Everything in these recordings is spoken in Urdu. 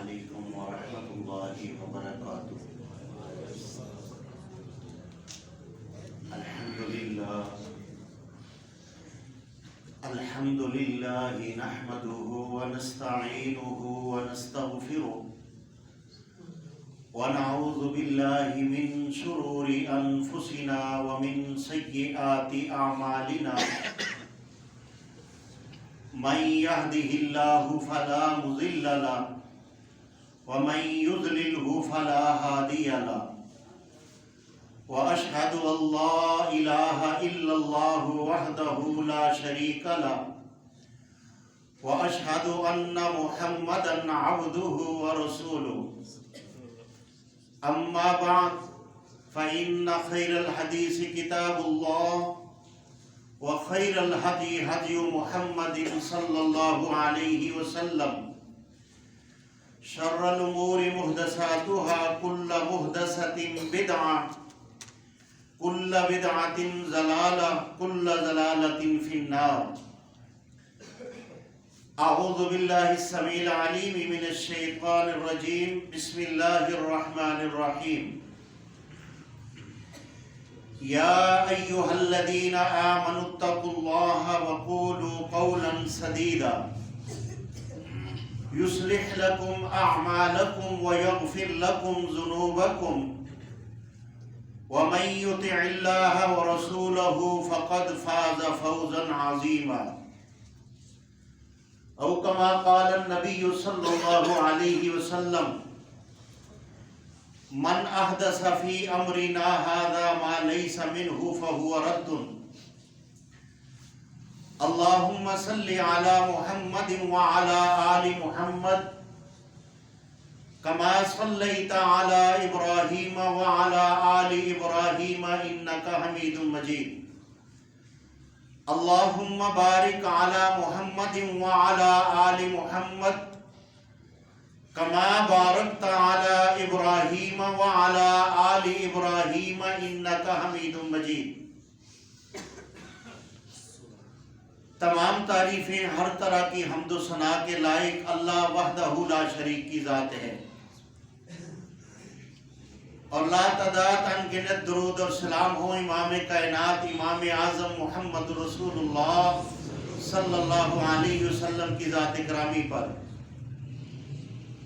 علیکم ورحمۃ اللہ وبرکاتہ۔ الحمد للہ نحمده ونستعینه ونستغفره ونعوذ باللہ من شرور انفسنا ومن سیئات اعمالنا، من يهده الله فلا مضل له ومن يضلله فلا هادي له، وأشهد أن لا إله إلا الله وحده لا شريك له، وأشهد أن محمدا عبده ورسوله، أما بعد فإن خير الحديث كتاب الله، وخير الهدي هدي محمد صلى الله عليه وسلم، شر الأمور محدثاتها، كل محدثة بدعة، كل بدعة ضلالة، كل ضلالة في النار۔ أعوذ بالله السميع العليم من الشيطان الرجيم، بسم الله الرحمن الرحيم۔ يا أيها الذين آمنوا اتقوا الله وقولوا قولا سديدا يصلح لكم أعمالكم ويغفر لكم ذنوبكم، ومن يطع الله ورسوله فقد فاز فوزا عظيما، أو كما قال النبي صلى الله عليه وسلم: من احدث في امرنا هذا ما ليس منه فهو رد۔ اللهم صل على محمد وعلى آل محمد كما صليت على ابراهيم وعلى آل ابراهيم انك حميد مجيد۔ اللهم بارك على محمد وعلى آل محمد كما باركت على ابراهيم وعلى آل ابراهيم انك حميد مجيد۔ تمام تعریفیں ہر طرح کی حمد و ثنا کے لائق اللہ وحدہ لا شریک کی ذات ہے، اور لا تعداد انگنت درود اور سلام ہو امام کائنات، امام اعظم محمد رسول اللہ صلی اللہ علیہ وسلم کی ذات گرامی پر،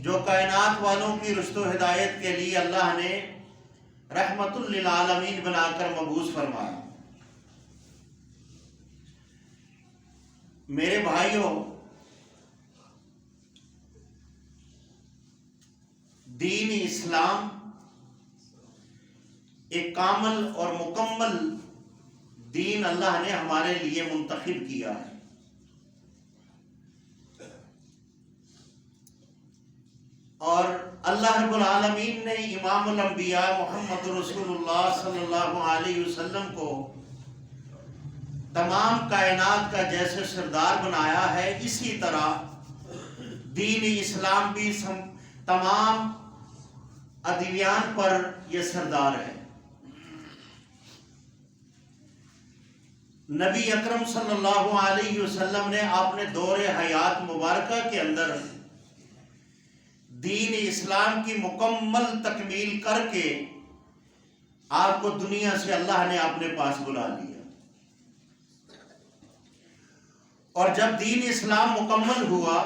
جو کائنات والوں کی رشد و ہدایت کے لیے اللہ نے رحمت للعالمین بنا کر مبعوث فرمایا۔ میرے بھائیوں، دین اسلام ایک کامل اور مکمل دین اللہ نے ہمارے لیے منتخب کیا ہے، اور اللہ رب العالمین نے امام الانبیاء محمد رسول اللہ صلی اللہ علیہ وسلم کو تمام کائنات کا جیسے سردار بنایا ہے، اسی طرح دین اسلام بھی تمام ادیان پر یہ سردار ہے۔ نبی اکرم صلی اللہ علیہ وسلم نے اپنے دور حیات مبارکہ کے اندر دین اسلام کی مکمل تکمیل کر کے آپ کو دنیا سے اللہ نے اپنے پاس بلا لیا، اور جب دین اسلام مکمل ہوا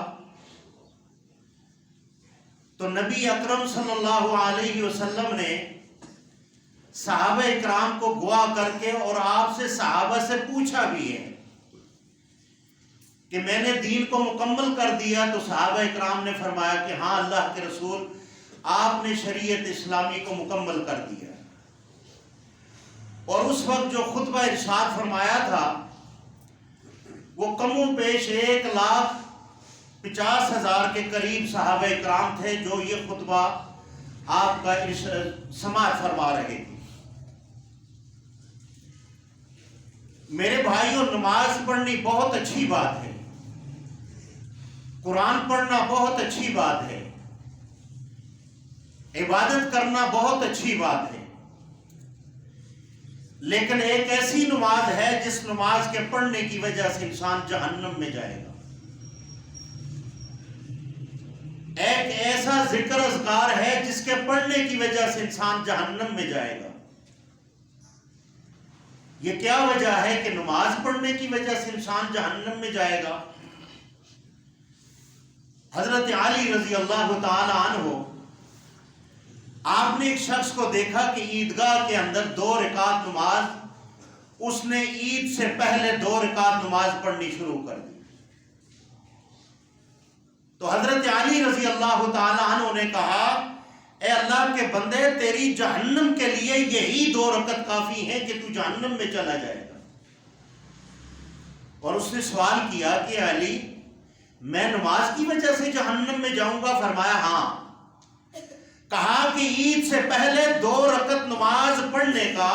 تو نبی اکرم صلی اللہ علیہ وسلم نے صحابہ اکرام کو گواہ کر کے اور آپ سے صحابہ سے پوچھا بھی ہے کہ میں نے دین کو مکمل کر دیا؟ تو صحابہ اکرام نے فرمایا کہ ہاں اللہ کے رسول، آپ نے شریعت اسلامی کو مکمل کر دیا۔ اور اس وقت جو خطبہ ارشاد فرمایا تھا وہ کم و بیش 1,50,000 کے قریب صحابہ اکرام تھے جو یہ خطبہ آپ کا سماعت فرما رہے تھے۔ میرے بھائیوں، نماز پڑھنی بہت اچھی بات ہے، قرآن پڑھنا بہت اچھی بات ہے، عبادت کرنا بہت اچھی بات ہے، لیکن ایک ایسی نماز ہے جس نماز کے پڑھنے کی وجہ سے انسان جہنم میں جائے گا۔ ایک ایسا ذکر اذکار ہے جس کے پڑھنے کی وجہ سے انسان جہنم میں جائے گا. یہ کیا وجہ ہے کہ نماز پڑھنے کی وجہ سے انسان جہنم میں جائے گا؟ حضرت علی رضی اللہ تعالی عنہ، آپ نے ایک شخص کو دیکھا کہ عیدگاہ کے اندر 2 رکعت نماز، اس نے عید سے پہلے 2 رکعت نماز پڑھنی شروع کر دی. تو حضرت علی رضی اللہ تعالی عنہ نے کہا، اے اللہ کے بندے، تیری جہنم کے لیے یہی 2 رکعت کافی ہیں کہ تو جہنم میں چلا جائے گا. اور اس نے سوال کیا کہ علی، میں نماز کی وجہ سے جہنم میں جاؤں گا؟ فرمایا ہاں. کہا کہ عید سے پہلے 2 رکعت نماز پڑھنے کا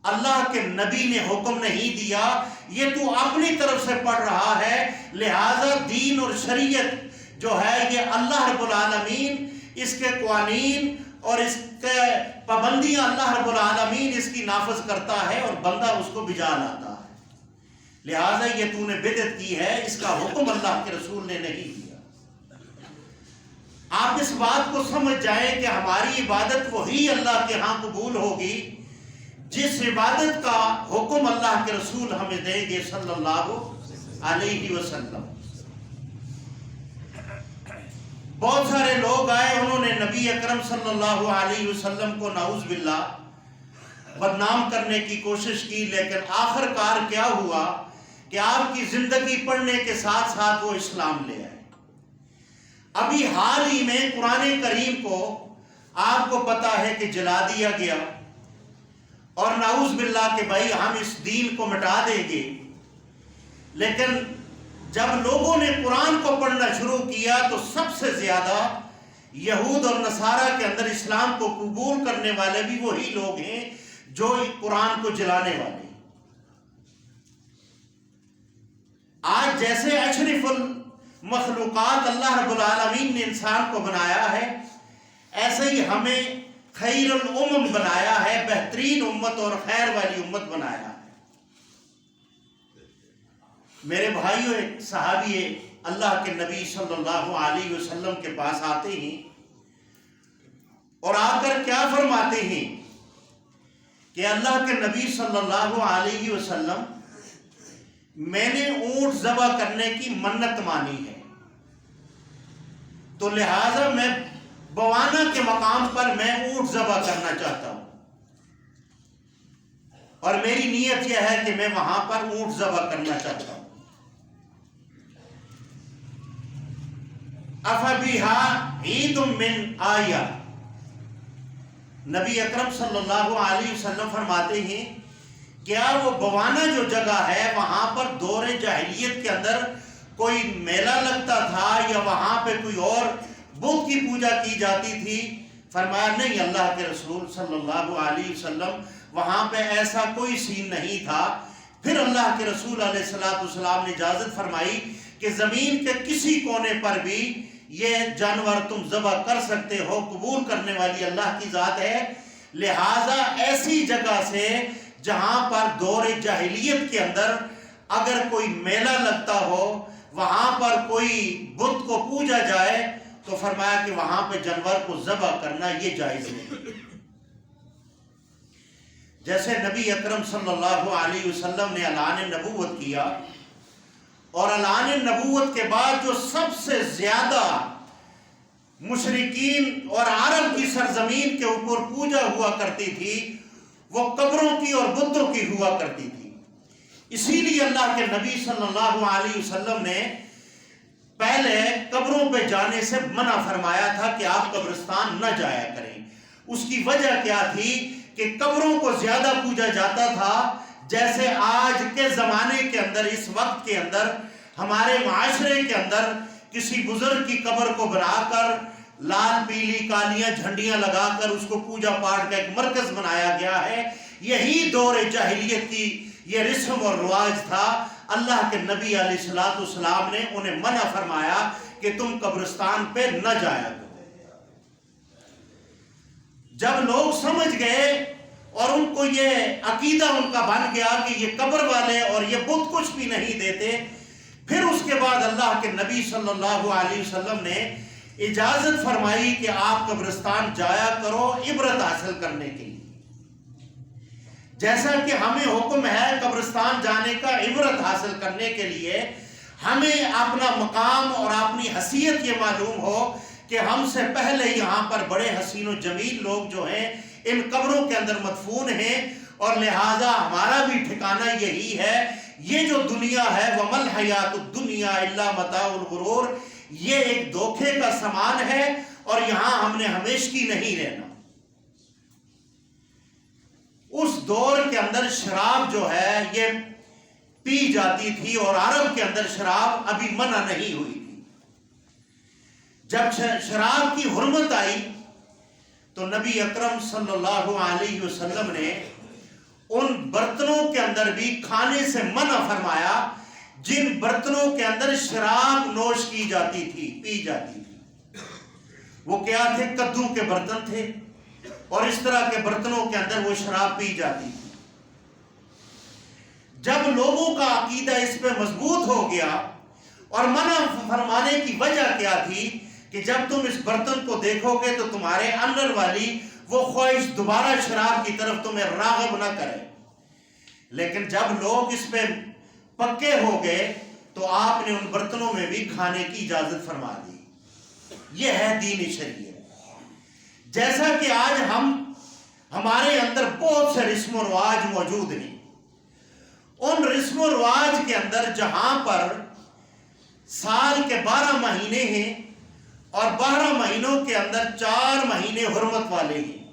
اللہ کے نبی نے حکم نہیں دیا، یہ تو اپنی طرف سے پڑھ رہا ہے. لہذا دین اور شریعت جو ہے یہ اللہ رب العالمین، اس کے قوانین اور اس کے پابندیاں اللہ رب العالمین اس کی نافذ کرتا ہے اور بندہ اس کو بجا لاتا ہے. لہذا یہ تو نے بدعت کی ہے، اس کا حکم اللہ کے رسول نے نہیں دیا. آپ اس بات کو سمجھ جائیں کہ ہماری عبادت وہی اللہ کے ہاں قبول ہوگی جس عبادت کا حکم اللہ کے رسول ہمیں دیں گے صلی اللہ علیہ وسلم. بہت سارے لوگ آئے، انہوں نے نبی اکرم صلی اللہ علیہ وسلم کو نعوذ باللہ بدنام کرنے کی کوشش کی، لیکن آخر کار کیا ہوا کہ آپ کی زندگی پڑھنے کے ساتھ ساتھ وہ اسلام لے آئے. ابھی حال ہی میں قرآن کریم کو آپ کو پتا ہے کہ جلا دیا گیا، اور نعوذ باللہ کہ بھائی ہم اس دین کو مٹا دیں گے. لیکن جب لوگوں نے قرآن کو پڑھنا شروع کیا تو سب سے زیادہ یہود اور نصارہ کے اندر اسلام کو قبول کرنے والے بھی وہی لوگ ہیں جو قرآن کو جلانے والے. آج جیسے اشرف المخلوقات اللہ رب العالمین نے انسان کو بنایا ہے، ایسے ہی ہمیں خیر الامم بنایا ہے، بہترین امت اور خیر والی امت بنایا ہے. میرے بھائیو، ایک صحابی اللہ کے نبی صلی اللہ علیہ وسلم کے پاس آتے ہیں اور آ کر کیا فرماتے ہیں کہ اللہ کے نبی صلی اللہ علیہ وسلم، میں نے اونٹ ذبح کرنے کی منت مانی ہے، تو لہٰذا میں بوانا کے مقام پر میں اونٹ ذبح کرنا چاہتا ہوں، اور میری نیت یہ ہے کہ میں وہاں پر اونٹ ذبح کرنا چاہتا ہوں. افبیہا عید من آیا، نبی اکرم صلی اللہ علیہ وسلم فرماتے ہیں کیا وہ بوانا جو جگہ ہے وہاں پر دور جاہلیت کے اندر کوئی میلہ لگتا تھا یا وہاں پہ کوئی اور بت کی پوجا کی جاتی تھی؟ فرمایا نہیں اللہ کے رسول صلی اللہ علیہ وسلم، وہاں پہ ایسا کوئی سین نہیں تھا. پھر اللہ کے رسول علیہ السلام نے اجازت فرمائی کہ زمین کے کسی کونے پر بھی یہ جانور تم ذبح کر سکتے ہو، قبول کرنے والی اللہ کی ذات ہے. لہٰذا ایسی جگہ سے جہاں پر دور جاہلیت کے اندر اگر کوئی میلہ لگتا ہو، وہاں پر کوئی بت کو پوجا جائے، تو فرمایا کہ وہاں پہ جانور کو ذبح کرنا یہ جائز نہیں. جیسے نبی اکرم صلی اللہ علیہ وسلم نے اعلان نبوت کیا، اور اعلان نبوت کے بعد جو سب سے زیادہ مشرکین اور عرب کی سرزمین کے اوپر پوجا ہوا کرتی تھی وہ قبروں کی اور بتوں کی ہوا کرتی تھی. اسی لیے اللہ کے نبی صلی اللہ علیہ وسلم نے پہلے قبروں پہ جانے سے منع فرمایا تھا کہ آپ قبرستان نہ جایا کریں. اس کی وجہ کیا تھی کہ قبروں کو زیادہ پوجا جاتا تھا. جیسے آج کے زمانے کے اندر، اس وقت کے اندر ہمارے معاشرے کے اندر کسی بزرگ کی قبر کو بنا کر لال پیلی کالیاں جھنڈیاں لگا کر اس کو پوجا پاٹ کا ایک مرکز بنایا گیا ہے، یہی دور جاہلیت کی یہ رسم اور رواج تھا. اللہ کے نبی علیہ السلام نے انہیں منع فرمایا کہ تم قبرستان پہ نہ جایا کرو. جب لوگ سمجھ گئے اور ان کو یہ عقیدہ ان کا بن گیا کہ یہ قبر والے اور یہ بت کچھ بھی نہیں دیتے، پھر اس کے بعد اللہ کے نبی صلی اللہ علیہ وسلم نے اجازت فرمائی کہ آپ قبرستان جایا کرو عبرت حاصل کرنے کے لیے. جیسا کہ ہمیں حکم ہے قبرستان جانے کا عبرت حاصل کرنے کے لیے، ہمیں اپنا مقام اور اپنی حیثیت یہ معلوم ہو کہ ہم سے پہلے یہاں پر بڑے حسین و جمیل لوگ جو ہیں ان قبروں کے اندر مدفون ہیں، اور لہٰذا ہمارا بھی ٹھکانہ یہی ہے. یہ جو دنیا ہے وَمَا الْحَيَاةُ الدُّنْيَا إِلَّا مَتَاعُ الْغُرُورِ، یہ ایک دھوکے کا سامان ہے، اور یہاں ہم نے ہمیشگی نہیں رہنا. اس دور کے اندر شراب جو ہے یہ پی جاتی تھی، اور عرب کے اندر شراب ابھی منع نہیں ہوئی تھی. جب شراب کی حرمت آئی تو نبی اکرم صلی اللہ علیہ وسلم نے ان برتنوں کے اندر بھی کھانے سے منع فرمایا جن برتنوں کے اندر شراب نوش کی جاتی تھی، پی جاتی تھی. وہ کیا تھے؟ کدو کے برتن تھے، اور اس طرح کے برتنوں کے اندر وہ شراب پی جاتی تھی. جب لوگوں کا عقیدہ اس پہ مضبوط ہو گیا، اور منع فرمانے کی وجہ کیا تھی کہ جب تم اس برتن کو دیکھو گے تو تمہارے اندر والی وہ خواہش دوبارہ شراب کی طرف تمہیں راغب نہ کرے. لیکن جب لوگ اس پہ پکے ہو گئے تو آپ نے ان برتنوں میں بھی کھانے کی اجازت فرما دی. یہ ہے دین شریعت. جیسا کہ آج ہمارے اندر بہت سے رسم و رواج موجود ہیں، ان رسم و رواج کے اندر جہاں پر سال کے 12 مہینے ہیں، اور 12 مہینوں کے اندر 4 مہینے حرمت والے ہیں،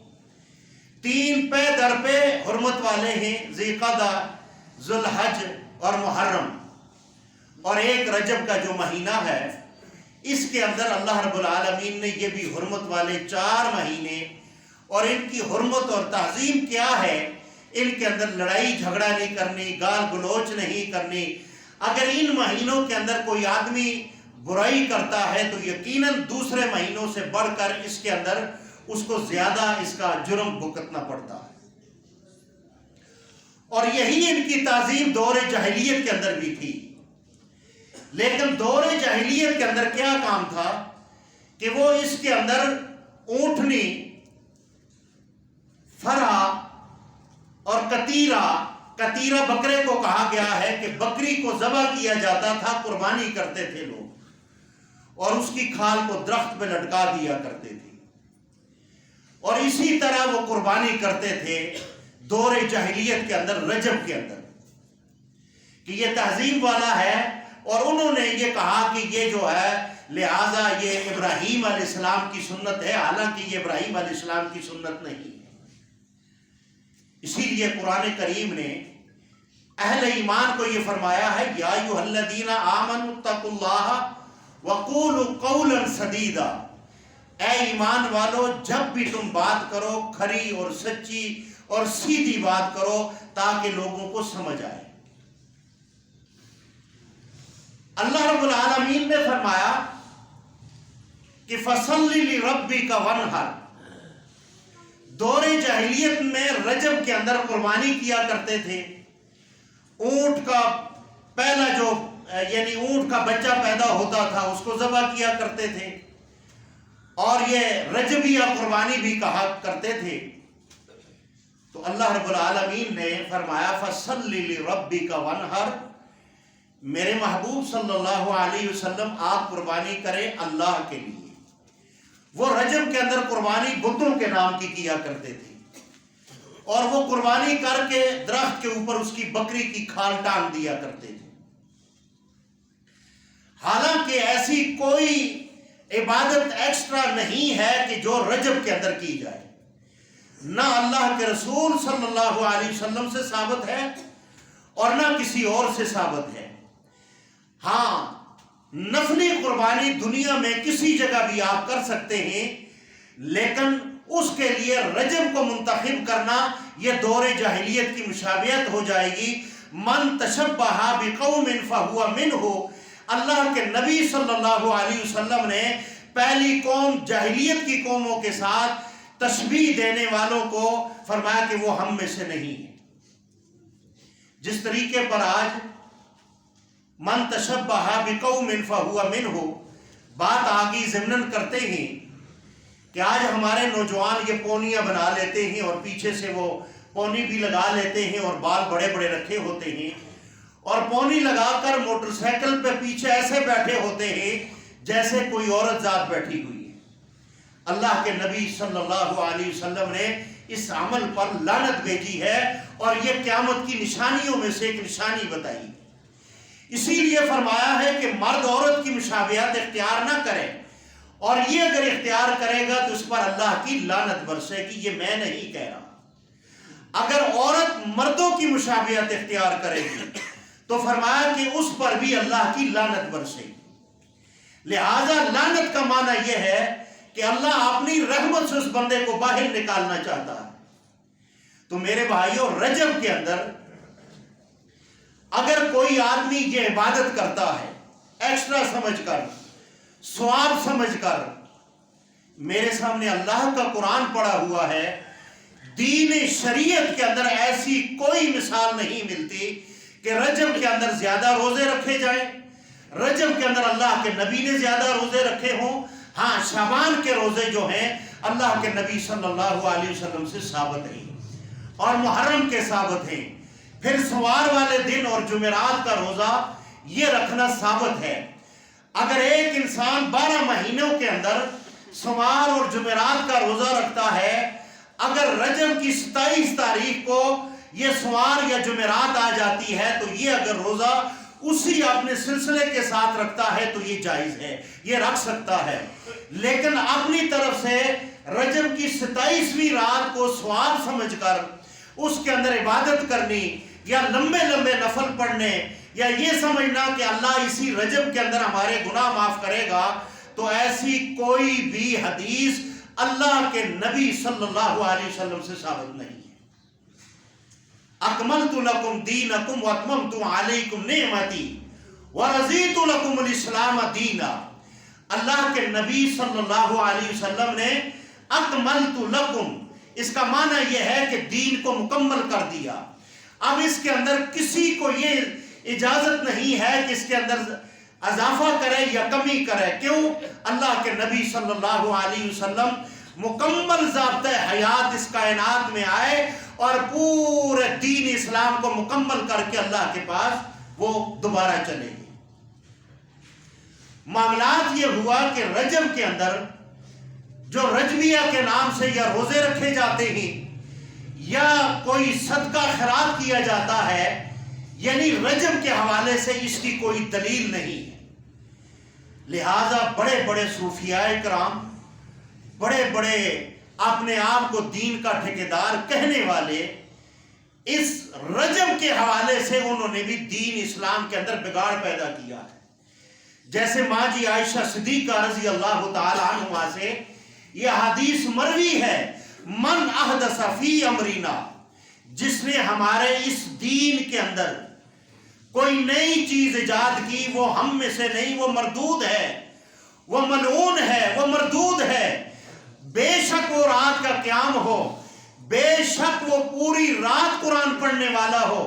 3 پے در پہ حرمت والے ہیں، ذی القعدہ، ذو الحج اور محرم، اور ایک رجب کا جو مہینہ ہے اس کے اندر اللہ رب العالمین نے یہ بھی حرمت والے 4 مہینے. اور ان کی حرمت اور تعظیم کیا ہے؟ ان کے اندر لڑائی جھگڑا نہیں کرنی، گال گلوچ نہیں کرنی. اگر ان مہینوں کے اندر کوئی آدمی برائی کرتا ہے تو یقیناً دوسرے مہینوں سے بڑھ کر اس کے اندر اس کو زیادہ اس کا جرم بھگتنا پڑتا ہے. اور یہی ان کی تعظیم دور جاہلیت کے اندر بھی تھی. لیکن دور جاہلیت کے اندر کیا کام تھا کہ وہ اس کے اندر اونٹنی، فرا اور کتیرہ بکرے کو کہا گیا ہے کہ بکری کو ذبح کیا جاتا تھا، قربانی کرتے تھے لوگ، اور اس کی کھال کو درخت پہ لٹکا دیا کرتے تھے، اور اسی طرح وہ قربانی کرتے تھے دور جاہلیت کے اندر، رجب کے اندر، کہ یہ تہذیب والا ہے. اور انہوں نے یہ کہا کہ یہ جو ہے لہٰذا یہ ابراہیم علیہ السلام کی سنت ہے، حالانکہ یہ ابراہیم علیہ السلام کی سنت نہیں ہے. اسی لیے قرآن کریم نے اہل ایمان کو یہ فرمایا ہے، یا ایھا الذین آمنوا اتقوا اللہ وقولوا قولا سدیدا. اے ایمان والو، جب بھی تم بات کرو کھری اور سچی اور سیدھی بات کرو تاکہ لوگوں کو سمجھ آئے. اللہ رب العالمین نے فرمایا کہ فَصَلِّ لِرَبِّكَ وَانْحَرْ. دور جاہلیت میں رجب کے اندر قربانی کیا کرتے تھے. اونٹ کا پہلا جو یعنی اونٹ کا بچہ پیدا ہوتا تھا اس کو ذبح کیا کرتے تھے، اور یہ رجبیہ قربانی بھی کہا کرتے تھے. تو اللہ رب العالمین نے فرمایا فَصَلِّ لِرَبِّكَ وَانْحَرْ. میرے محبوب صلی اللہ علیہ وسلم آپ قربانی کریں اللہ کے لیے. وہ رجب کے اندر قربانی بتوں کے نام کی کیا کرتے تھے، اور وہ قربانی کر کے درخت کے اوپر اس کی بکری کی کھال ٹانگ دیا کرتے تھے. حالانکہ ایسی کوئی عبادت ایکسٹرا نہیں ہے کہ جو رجب کے اندر کی جائے، نہ اللہ کے رسول صلی اللہ علیہ وسلم سے ثابت ہے اور نہ کسی اور سے ثابت ہے. ہاں، نفلی قربانی دنیا میں کسی جگہ بھی آپ کر سکتے ہیں، لیکن اس کے لیے رجب کو منتخب کرنا یہ دور جاہلیت کی مشابہت ہو جائے گی. من تشبہ بقوم فہو منہ. اللہ کے نبی صلی اللہ علیہ وسلم نے پہلی قوم جاہلیت کی قوموں کے ساتھ تشبیہ دینے والوں کو فرمایا کہ وہ ہم میں سے نہیں ہے. جس طریقے پر آج من تشبہ بقوم فہو منہ، بات آگی ضمناً کرتے ہیں کہ آج ہمارے نوجوان یہ پونیاں بنا لیتے ہیں اور پیچھے سے وہ پونی بھی لگا لیتے ہیں اور بال بڑے بڑے رکھے ہوتے ہیں اور پونی لگا کر موٹر سائیکل پہ پیچھے ایسے بیٹھے ہوتے ہیں جیسے کوئی عورت ذات بیٹھی ہوئی ہے۔ اللہ کے نبی صلی اللہ علیہ وسلم نے اس عمل پر لعنت بھیجی ہے اور یہ قیامت کی نشانیوں میں سے ایک نشانی بتائی۔ اسی لیے فرمایا ہے کہ مرد عورت کی مشابہت اختیار نہ کرے، اور یہ اگر اختیار کرے گا تو اس پر اللہ کی لعنت برسے گی۔ یہ میں نہیں کہہ رہا۔ اگر عورت مردوں کی مشابہت اختیار کرے گی تو فرمایا کہ اس پر بھی اللہ کی لعنت برسے گی۔ لہذا لعنت کا معنی یہ ہے کہ اللہ اپنی رحمت سے اس بندے کو باہر نکالنا چاہتا ہے۔ تو میرے بھائیوں، رجب کے اندر اگر کوئی آدمی یہ عبادت کرتا ہے ایکسٹرا سمجھ کر، ثواب سمجھ کر، میرے سامنے اللہ کا قرآن پڑا ہوا ہے، دین شریعت کے اندر ایسی کوئی مثال نہیں ملتی کہ رجب کے اندر زیادہ روزے رکھے جائیں، رجب کے اندر اللہ کے نبی نے زیادہ روزے رکھے ہوں۔ ہاں، شعبان کے روزے جو ہیں اللہ کے نبی صلی اللہ علیہ وسلم سے ثابت ہیں اور محرم کے ثابت ہیں۔ پھر سوار والے دن اور جمعرات کا روزہ یہ رکھنا ثابت ہے۔ اگر ایک انسان 12 مہینوں کے اندر سوار اور جمعرات کا روزہ رکھتا ہے، اگر رجب کی 27 تاریخ کو یہ سوار یا جمعرات آ جاتی ہے تو یہ اگر روزہ اسی اپنے سلسلے کے ساتھ رکھتا ہے تو یہ جائز ہے، یہ رکھ سکتا ہے۔ لیکن اپنی طرف سے رجب کی 27ویں رات کو ثواب سمجھ کر اس کے اندر عبادت کرنی یا لمبے لمبے نفل پڑھنے یا یہ سمجھنا کہ اللہ اسی رجب کے اندر ہمارے گناہ معاف کرے گا، تو ایسی کوئی بھی حدیث اللہ کے نبی صلی اللہ علیہ وسلم سے ثابت نہیں ہے۔ اکملت لکم دینکم واتممت علیکم نعمتی ورضیت لکم الاسلام دینا۔ اللہ کے نبی صلی اللہ علیہ وسلم نے اکملت لکم، اس کا معنی یہ ہے کہ دین کو مکمل کر دیا۔ اب اس کے اندر کسی کو یہ اجازت نہیں ہے کہ اس کے اندر اضافہ کرے یا کمی کرے۔ کیوں؟ اللہ کے نبی صلی اللہ علیہ وسلم مکمل ضابطہ حیات اس کائنات میں آئے اور پورے دین اسلام کو مکمل کر کے اللہ کے پاس وہ دوبارہ چلے گئے۔ معاملات یہ ہوا کہ رجب کے اندر جو رجبیہ کے نام سے یا روزے رکھے جاتے ہیں یا کوئی صدقہ خیرات کیا جاتا ہے، یعنی رجب کے حوالے سے اس کی کوئی دلیل نہیں ہے۔ لہذا بڑے بڑے صوفیاء کرام، بڑے بڑے اپنے آپ کو دین کا ٹھیکیدار کہنے والے، اس رجب کے حوالے سے انہوں نے بھی دین اسلام کے اندر بگاڑ پیدا کیا ہے۔ جیسے ماں جی عائشہ صدیقہ رضی اللہ تعالی عنہا سے یہ حدیث مروی ہے، من احدث فی امرنا، جس نے ہمارے اس دین کے اندر کوئی نئی چیز ایجاد کی، وہ ہم میں سے نہیں، وہ مردود ہے، وہ ملعون ہے، وہ مردود ہے۔ بے شک وہ رات کا قیام ہو، بے شک وہ پوری رات قرآن پڑھنے والا ہو۔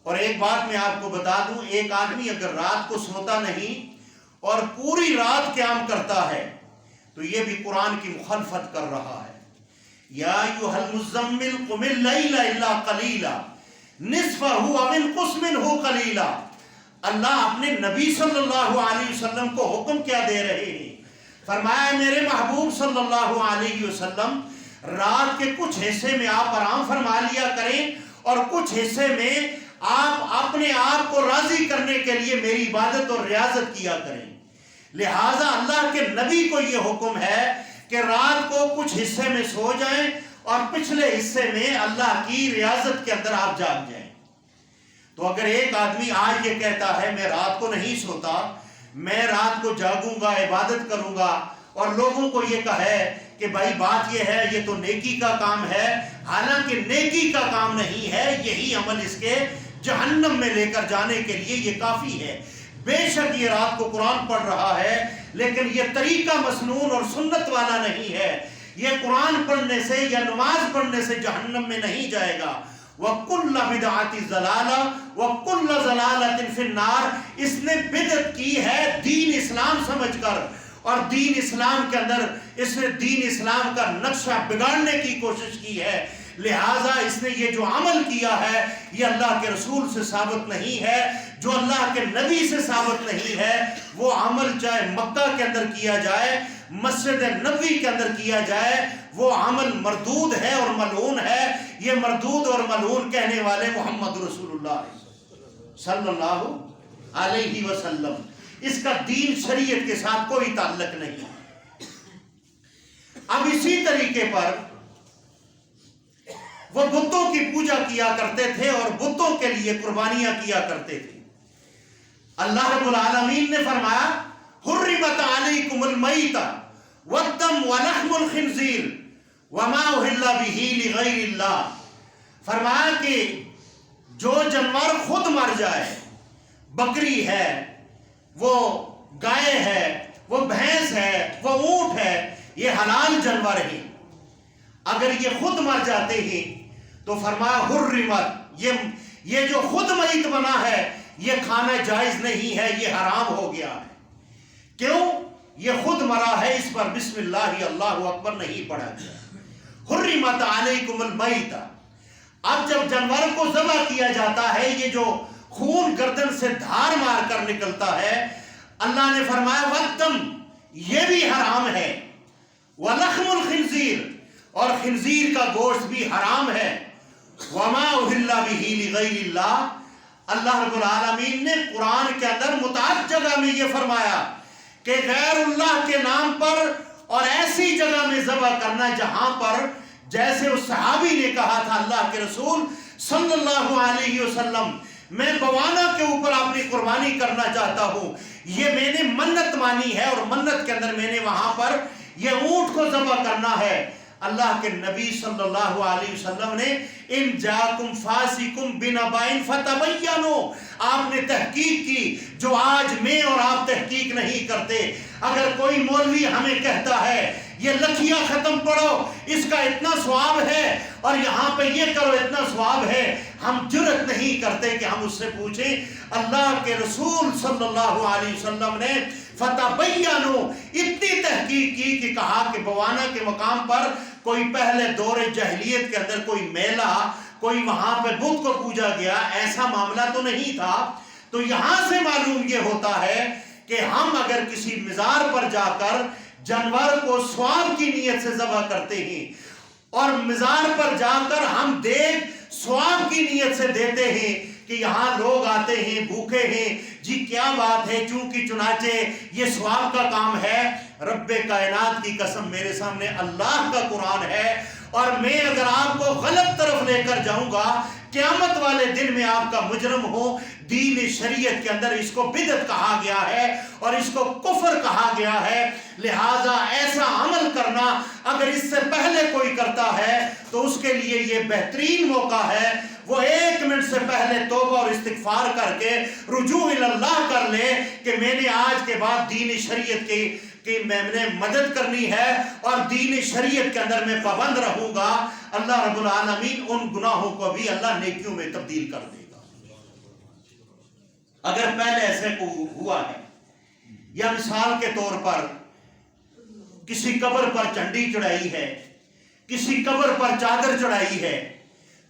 اور ایک بات میں آپ کو بتا دوں، ایک آدمی اگر رات کو سوتا نہیں اور پوری رات قیام کرتا ہے تو یہ بھی قرآن کی مخالفت کر رہا ہے۔ یا ایھا المزمل قم اللیل الا قلیلا نصفہ او انقص منہ قلیلا۔ اللہ اپنے نبی صلی اللہ علیہ وسلم کو حکم کیا دے رہے ہیں؟ فرمایا میرے محبوب صلی اللہ علیہ وسلم رات کے کچھ حصے میں آپ آرام فرما لیا کریں اور کچھ حصے میں آپ اپنے آپ کو راضی کرنے کے لیے میری عبادت اور ریاضت کیا کریں۔ لہٰذا اللہ کے نبی کو یہ حکم ہے کہ رات کو کچھ حصے میں سو جائیں اور پچھلے حصے میں اللہ کی ریاضت کے اندر آپ جاگ جائیں۔ تو اگر ایک آدمی آج یہ کہتا ہے میں رات کو نہیں سوتا، میں رات کو جاگوں گا، عبادت کروں گا، اور لوگوں کو یہ کہے کہ بھائی بات یہ ہے یہ تو نیکی کا کام ہے، حالانکہ نیکی کا کام نہیں ہے، یہی عمل اس کے جہنم میں لے کر جانے کے لیے یہ کافی ہے۔ بے شک یہ رات کو قرآن پڑھ رہا ہے لیکن یہ طریقہ مسنون اور سنت والا نہیں ہے، یہ قرآن پڑھنے سے یا نماز پڑھنے سے جہنم میں نہیں جائے گا۔ وَكُلَّ بِدْعَةٍ ضَلَالَةٍ وَكُلَّ ضَلَالَةٍ فِي النَّارِ، اس نے بدعت کی ہے دین اسلام سمجھ کر، اور دین اسلام کے اندر اس نے دین اسلام کا نقشہ بگاڑنے کی کوشش کی ہے، لہٰذا اس نے یہ جو عمل کیا ہے یہ اللہ کے رسول سے ثابت نہیں ہے، جو اللہ کے نبی سے ثابت نہیں ہے۔ وہ عمل چاہے مکہ کے اندر کیا جائے، مسجد نبوی کے اندر کیا جائے، وہ عمل مردود ہے اور ملعون ہے۔ یہ مردود اور ملعون کہنے والے محمد رسول اللہ صلی اللہ علیہ وسلم، اس کا دین شریعت کے ساتھ کوئی تعلق نہیں۔ اب اسی طریقے پر وہ بتوں کی پوجا کیا کرتے تھے اور بتوں کے لیے قربانیاں کیا کرتے تھے۔ اللہ رب العالمین نے فرمایا حرمت علیکم المیتۃ والدم ولحم الخنزیر وما اہل بہ لغیر اللہ، فرمایا کہ جو جانور خود مر جائے، بکری ہے، وہ گائے ہے، وہ بھینس ہے، وہ اونٹ ہے، یہ حلال جانور ہیں۔ اگر یہ خود مر جاتے ہیں تو فرمایا حرمت، یہ جو خود میت بنا ہے یہ کھانا جائز نہیں ہے، یہ حرام ہو گیا ہے۔ کیوں؟ یہ خود مرا ہے، اس پر بسم اللہ اللہ اکبر نہیں پڑھا گیا۔ حرمت علیکم المیتۃ، اب جب جانور کو ذبح کیا جاتا ہے، یہ جو خون گردن سے دھار مار کر نکلتا ہے، اللہ نے فرمایا والدم، یہ بھی حرام ہے، ولحم الخنزیر، اور خنزیر کا گوشت بھی حرام ہے، وما اہل بہ لغیر اللہ۔ اللہ رب العالمین نے قرآن کے اندر متعدد جگہ میں یہ فرمایا کہ غیر اللہ کے نام پر اور ایسی جگہ میں ذبح کرنا جہاں پر، جیسے اس صحابی نے کہا تھا اللہ کے رسول صلی اللہ علیہ وسلم میں بوانا کے اوپر اپنی قربانی کرنا چاہتا ہوں، یہ میں نے منت مانی ہے اور منت کے اندر میں نے وہاں پر یہ اونٹ کو ذبح کرنا ہے۔ اللہ کے نبی صلی اللہ علیہ وسلم نے ان جاکم فاسقم بنبأ فتبینوا، آپ نے تحقیق کی جو آج میں اور آپ تحقیق نہیں کرتے۔ اگر کوئی مولوی ہمیں کہتا ہے یہ لکھیاں ختم پڑھو اس کا اتنا ثواب ہے اور یہاں پہ یہ کرو اتنا ثواب ہے، ہم جرت نہیں کرتے کہ ہم اس سے پوچھیں۔ اللہ کے رسول صلی اللہ علیہ وسلم نے فتبینوا اتنی تحقیق کی کہ کہا کہ بوانا کے مقام پر کوئی پہلے دور جاہلیت کے اندر کوئی میلہ، کوئی وہاں پہ بت کو پوجا گیا، ایسا معاملہ تو نہیں تھا۔ تو یہاں سے معلوم یہ ہوتا ہے کہ ہم اگر کسی مزار پر جا کر جانور کو ثواب کی نیت سے ذبح کرتے ہیں اور مزار پر جا کر ہم دیکھ ثواب کی نیت سے دیتے ہیں کہ یہاں لوگ آتے ہیں بھوکے ہیں، جی کیا بات ہے، چونکہ چنانچہ یہ ثواب کا کام ہے، رب کائنات کی قسم میرے سامنے اللہ کا قرآن ہے، اور میں اگر آپ کو غلط طرف لے کر جاؤں گا قیامت والے دن میں آپ کا مجرم ہوں۔ دین شریعت کے اندر اس کو بدعت کہا گیا ہے اور اس کو کفر کہا گیا ہے، لہٰذا ایسا عمل کرنا اگر اس سے پہلے کوئی کرتا ہے تو اس کے لیے یہ بہترین موقع ہے، وہ 1 منٹ سے پہلے توبہ اور استغفار کر کے رجوع اللہ کر لے کہ میں نے آج کے بعد دین شریعت کی میں نے مدد کرنی ہے اور دین شریعت کے اندر میں پابند رہوں گا۔ اللہ رب العالمین ان گناہوں کو بھی اللہ نیکیوں میں تبدیل کر دے گا۔ اگر پہلے ایسے ہوا ہے، یا مثال کے طور پر کسی قبر پر جھنڈی چڑھائی ہے، کسی قبر پر چادر چڑھائی ہے،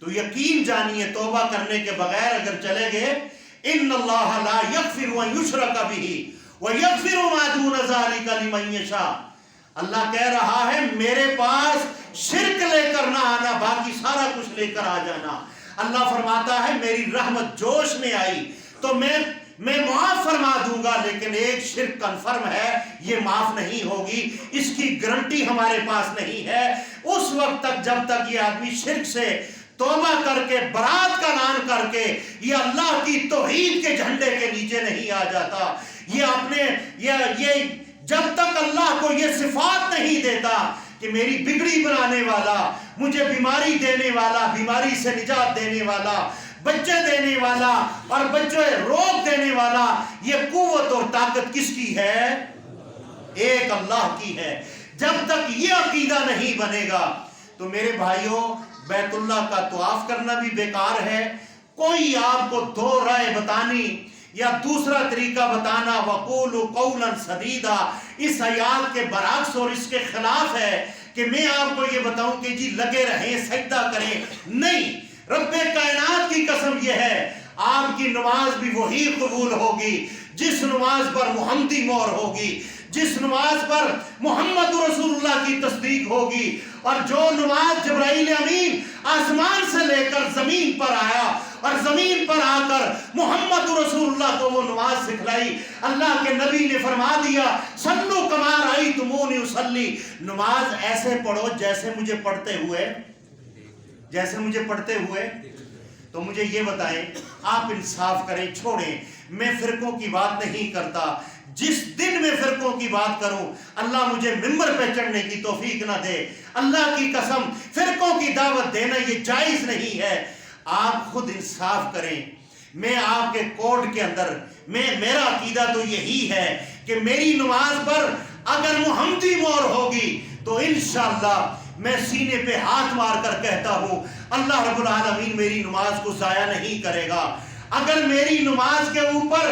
تو یقین جانیے توبہ کرنے کے بغیر اگر چلے گئے، ان اللہ لا یغفر ان یشرک بہ ویغفر ما دون ذلک لمن یشاء۔ اللہ کہہ رہا ہے میرے پاس شرک لے کر نہ آنا، باقی سارا کچھ لے کر آ جانا۔ اللہ فرماتا ہے میری رحمت جوش میں آئی تو میں معاف فرما دوں گا، لیکن ایک شرک کنفرم ہے، یہ معاف نہیں ہوگی، اس کی گارنٹی ہمارے پاس نہیں ہے۔ اس وقت تک جب تک یہ آدمی شرک سے توبہ کر کے برات کا اعلان کر کے یہ اللہ کی توحید کے جھنڈے کے نیچے نہیں آ جاتا، یہ جب تک اللہ کو یہ صفات نہیں دیتا کہ میری بگڑی بنانے والا، مجھے بیماری دینے والا، بیماری سے نجات دینے والا، بچے دینے والا اور بچے روک دینے والا، یہ قوت اور طاقت کس کی ہے؟ ایک اللہ کی ہے۔ جب تک یہ عقیدہ نہیں بنے گا تو میرے بھائیوں بیت اللہ کا طواف کرنا بھی بیکار ہے۔ کوئی آپ کو 2 رائے بتانی یا دوسرا طریقہ بتانا وقولوا قولا سدیدا، اس آیات کے برعکس اور اس کے خلاف ہے کہ میں آپ کو یہ بتاؤں کہ جی لگے رہیں سجدہ کریں، نہیں، رب کائنات کی قسم یہ ہے آپ کی نماز بھی وہی قبول ہوگی جس نماز پر محمدی مہر ہوگی، جس نماز پر محمد رسول اللہ کی تصدیق ہوگی، اور جو نماز جبرائیل امین آسمان سے لے کر زمین پر آیا اور زمین پر آ کر محمد رسول اللہ کو وہ نماز سکھلائی، اللہ کے نبی نے فرما دیا صلو کما رأیتمونی اصلی، نماز ایسے پڑھو جیسے مجھے پڑھتے ہوئے، جیسے مجھے پڑھتے ہوئے۔ تو مجھے یہ بتائیں، آپ انصاف کریں، چھوڑیں، میں فرقوں کی بات نہیں کرتا، جس دن میں فرقوں کی بات کروں اللہ مجھے ممبر پہ چڑھنے کی توفیق نہ دے، اللہ کی قسم فرقوں کی دعوت دینا یہ جائز نہیں ہے۔ آپ خود انصاف کریں، میں آپ کے کوڈ کے اندر میرا عقیدہ تو یہی ہے کہ میری نماز پر اگر محمدی مہر ہوگی تو انشاءاللہ میں سینے پہ ہاتھ مار کر کہتا ہوں اللہ رب العالمین میری نماز کو ضائع نہیں کرے گا۔ اگر میری نماز کے اوپر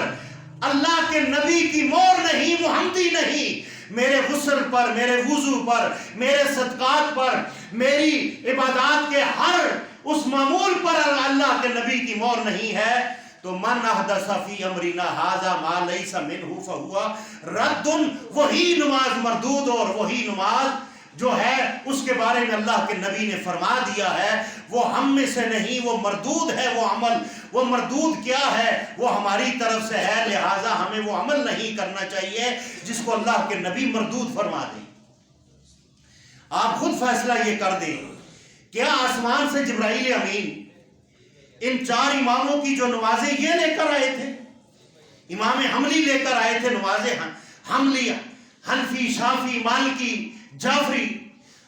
اللہ کے نبی کی مہر نہیں، محمدی نہیں، میرے غسل پر، میرے وضو پر، میرے صدقات پر، میری عبادات کے ہر اس معمول پر اللہ کے نبی کی مہر نہیں ہے تو من احدث فی امرنا ھذا ما لیس منہ فہو رد، وہی نماز مردود، اور وہی نماز جو ہے اس کے بارے میں اللہ کے نبی نے فرما دیا ہے وہ ہم میں سے نہیں، وہ مردود ہے، وہ عمل، وہ مردود کیا ہے، وہ ہماری طرف سے ہے، لہٰذا ہمیں وہ عمل نہیں کرنا چاہیے جس کو اللہ کے نبی مردود فرما دیں۔ آپ خود فیصلہ یہ کر دیں، کیا آسمان سے جبرائیل امین ان 4 اماموں کی جو نمازیں یہ لے کر آئے تھے، امام حملی لے کر آئے تھے نمازیں حملی، حنفی، شافی، مالکی، جعفری،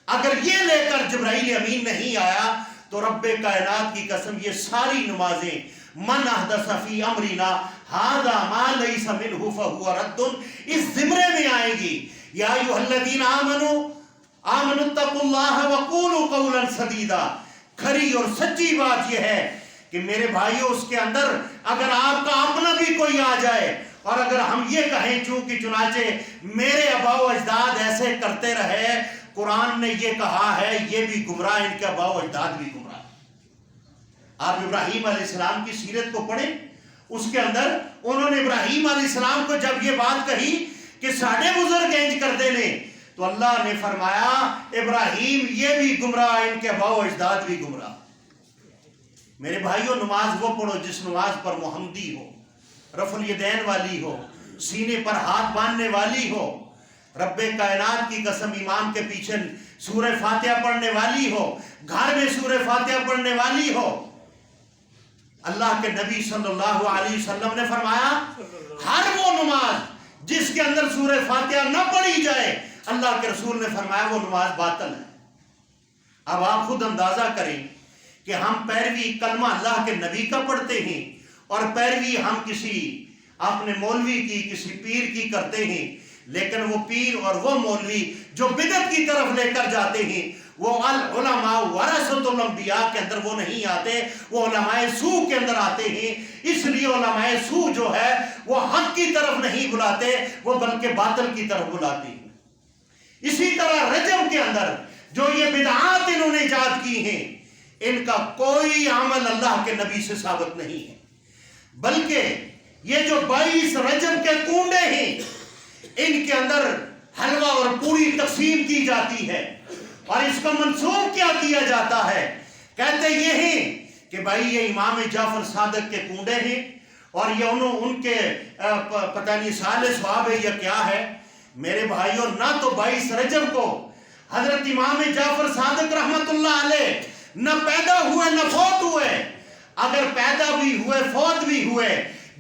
اگر یہ لے کر جبرائیل امین نہیں آیا تو رب کائنات کی قسم یہ ساری نمازیں من احدث فی امرنا ھذا ما لیس منہ فہو رد اس زمرے میں آئیں گی۔ یا ایھا الذین آمنوا اتقوا اللہ وقولوا قولا سدیدا، کھری اور سچی بات یہ ہے کہ میرے بھائیوں اس کے اندر اگر آپ کا اپنا بھی کوئی آ جائے اور اگر ہم یہ کہیں چونکہ چنانچہ میرے آباء و اجداد ایسے کرتے رہے، قرآن نے یہ کہا ہے یہ بھی گمراہ، ان کے آباء و اجداد بھی گمراہ۔ آپ ابراہیم علیہ السلام کی سیرت کو پڑھیں، اس کے اندر انہوں نے ابراہیم علیہ السلام کو جب یہ بات کہی کہ ساڑھے بزرگ انج کر دینے تو اللہ نے فرمایا ابراہیم یہ بھی گمراہ، ان کے آباء و اجداد بھی گمراہ۔ میرے بھائیوں نماز وہ پڑھو جس نماز پر محمدی ہو، رفع الیدین والی ہو، سینے پر ہاتھ باندھنے والی ہو، رب کائنات کی قسم ایمان کے پیچھے سورہ فاتحہ پڑھنے والی ہو، گھر میں سورہ فاتحہ پڑھنے والی ہو۔ اللہ کے نبی صلی اللہ علیہ وسلم نے فرمایا ہر وہ نماز جس کے اندر سورہ فاتحہ نہ پڑھی جائے اللہ کے رسول نے فرمایا وہ نماز باطل ہے۔ اب آپ خود اندازہ کریں کہ ہم پیروی کلمہ اللہ کے نبی کا پڑھتے ہیں اور پیروی ہم کسی اپنے مولوی کی، کسی پیر کی کرتے ہیں، لیکن وہ پیر اور وہ مولوی جو بدعت کی طرف لے کر جاتے ہیں وہ العلماء ورثۃ الانبیاء کے اندر وہ نہیں آتے، وہ علماء سو کے اندر آتے ہیں۔ اس لیے علماء سو جو ہے وہ حق کی طرف نہیں بلاتے، وہ بلکہ باطل کی طرف بلاتے ہیں۔ اسی طرح رجب کے اندر جو یہ بدعات انہوں نے ایجاد کی ہیں ان کا کوئی عمل اللہ کے نبی سے ثابت نہیں ہے، بلکہ یہ جو 22 رجب کے کنڈے ہیں ان کے اندر حلوہ اور پوری تقسیم کی جاتی ہے، اور اس کا منسوخ کیا کیا جاتا ہے، کہتے یہ ہیں کہ بھائی یہ امام جعفر صادق کے کنڈے ہیں اور یہ ان کے پتہ نہیں سال ثواب ہے یا کیا ہے۔ میرے بھائیوں نہ تو 22 رجب کو حضرت امام جعفر صادق رحمت اللہ علیہ نہ پیدا ہوئے نہ فوت ہوئے، اگر پیدا بھی ہوئے فوت بھی ہوئے،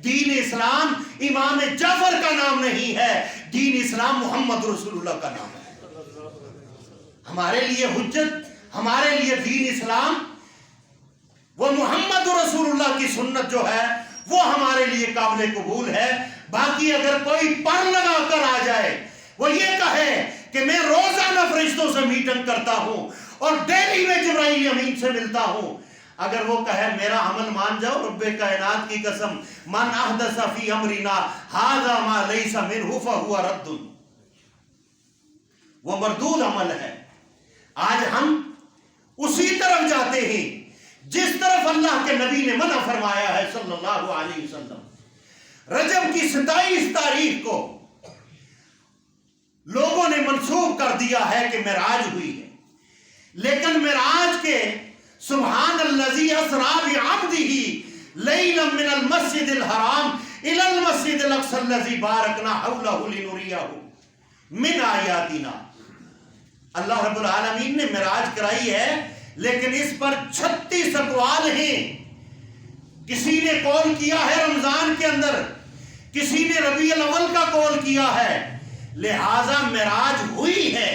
دین اسلام امام جعفر کا نام نہیں ہے، دین اسلام محمد رسول اللہ کا نام ہے۔ ہمارے لیے حجت، ہمارے لیے دین اسلام وہ محمد رسول اللہ کی سنت جو ہے وہ ہمارے لیے قابل قبول ہے۔ باقی اگر کوئی پر لگا کر آ جائے وہ یہ کہے کہ میں روزانہ فرشتوں سے میٹنگ کرتا ہوں اور ڈیلی میں جبرائیل امین سے ملتا ہوں، اگر وہ کہے میرا عمل مان جاؤ، رب کائنات کی قسم، من احدث فی امرنا ھذا ما لیس منہ فہو رد، وہ مردود عمل ہے۔ آج ہم اسی طرف جاتے ہیں جس طرف اللہ کے نبی نے منع فرمایا ہے صلی اللہ علیہ وسلم۔ رجب کی 27 تاریخ کو لوگوں نے منسوخ کر دیا ہے کہ معراج ہوئی ہے، لیکن معراج کے سبحان الذی اسری بعبدہ لیلا من المسجد الحرام الی المسجد الاقصی الذی بارکنا حولہ لنریہ من آیاتنا، اللہ رب العالمین نے معراج کرائی ہے، لیکن اس پر 36 اقوال ہیں۔ کسی نے قول کیا ہے رمضان کے اندر، کسی نے ربیع الاول کا قول کیا ہے، لہذا معراج ہوئی ہے،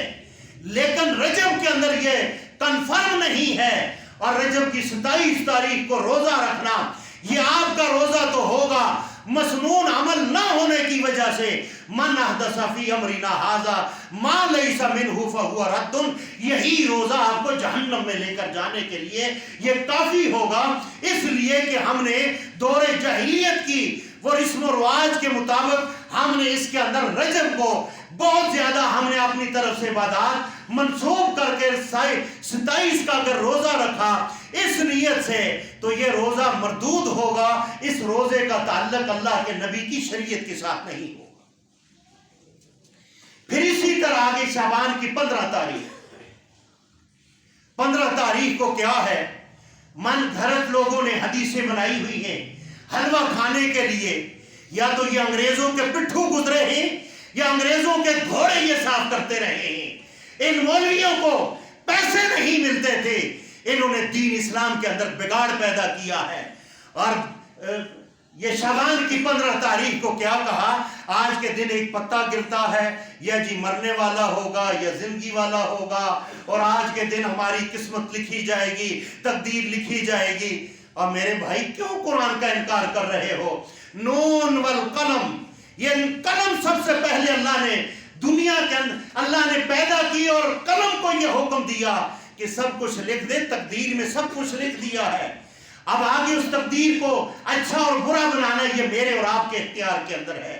لیکن رجب کے اندر یہ کنفرم نہیں ہے۔ اور رجب کی 27 تاریخ کو روزہ رکھنا، یہ آپ کا روزہ تو ہوگا مسنون عمل نہ ہونے کی وجہ سے، من احدث فی امرنا ھذا ما لیس منہ فہو رد، یہی روزہ آپ کو جہنم میں لے کر جانے کے لیے یہ کافی ہوگا۔ اس لیے کہ ہم نے دور جاہلیت کی وہ رسم و رواج کے مطابق ہم نے اس کے اندر رجب کو بہت زیادہ ہم نے اپنی طرف سے عبادات منسوخ کر کے 27 کا اگر روزہ رکھا اس نیت سے، تو یہ روزہ مردود ہوگا، اس روزے کا تعلق اللہ کے نبی کی شریعت کے ساتھ نہیں ہوگا۔ پھر اسی طرح آگے شعبان کی 15 تاریخ کو کیا ہے؟ من گھرت لوگوں نے حدیثیں بنائی ہوئی ہیں حلوہ کھانے کے لیے، یا تو یہ انگریزوں کے پٹھو گزرے ہیں یا انگریزوں کے گھوڑے یہ صاف کرتے رہے ہیں۔ ان مولویوں کو پیسے نہیں ملتے تھے، انہوں نے دین اسلام کے اندر بگاڑ پیدا کیا ہے۔ اور یہ شعبان کی 15 تاریخ کو کیا کہا؟ آج کے دن ایک پتا گرتا ہے، یا جی مرنے والا ہوگا یا زندگی والا ہوگا، اور آج کے دن ہماری قسمت لکھی جائے گی، تقدیر لکھی جائے گی۔ اور میرے بھائی کیوں قرآن کا انکار کر رہے ہو؟ نون والقلم، یہ قلم سب سے پہلے اللہ نے دنیا کے اندر اللہ نے پیدا کی، اور قلم کو یہ حکم دیا کہ سب کچھ لکھ دے، تقدیر میں سب کچھ لکھ دیا ہے۔ اب آگے اس تقدیر کو اچھا اور برا بنانا یہ میرے اور آپ کے اختیار کے اندر ہے۔